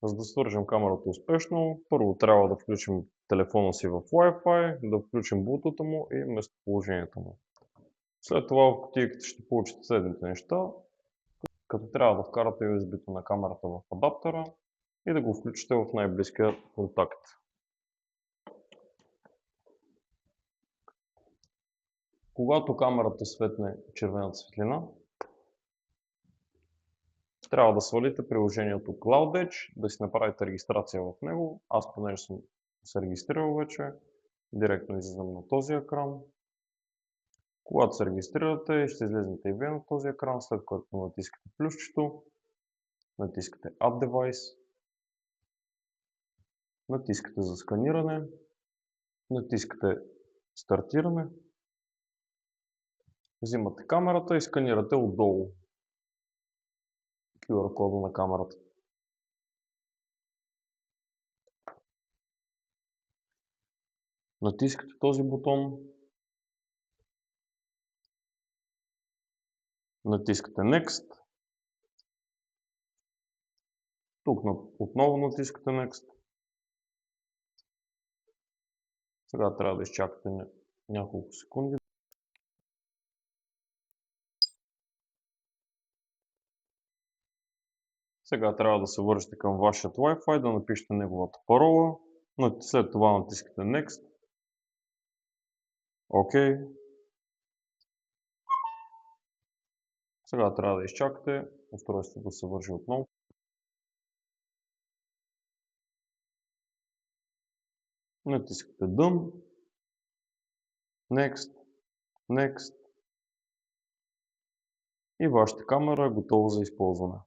За да свържем камерата успешно, първо трябва да включим телефона си в Wi-Fi, да включим Bluetooth му и местоположението му. След това в кутийката ще получите следните неща, като трябва да вкарате USB-то на камерата в адаптера и да го включите в най-близкия контакт. Когато камерата светне червената светлина, трябва да свалите приложението Cloud Edge, да си направите регистрация в него. Аз, понеже съм се регистрирал вече, директно излизам на този екран. Когато се регистрирате, ще излезнете и вие на този екран, след което натискате плюсчето, натискате Add Device, натискате за сканиране, натискате стартиране, взимате камерата и сканирате отдолу QR кода на камерата. Натискате този бутон, натискате Next, тук отново натискате Next. Сега трябва да изчакате няколко секунди. Сега трябва да се вържете към вашият Wi-Fi, да напишете неговата парола. След това натискате Next. OK. Сега трябва да изчакате устройството да се вържи отново. Натискате Done. Next. Next. И вашата камера е готова за използване.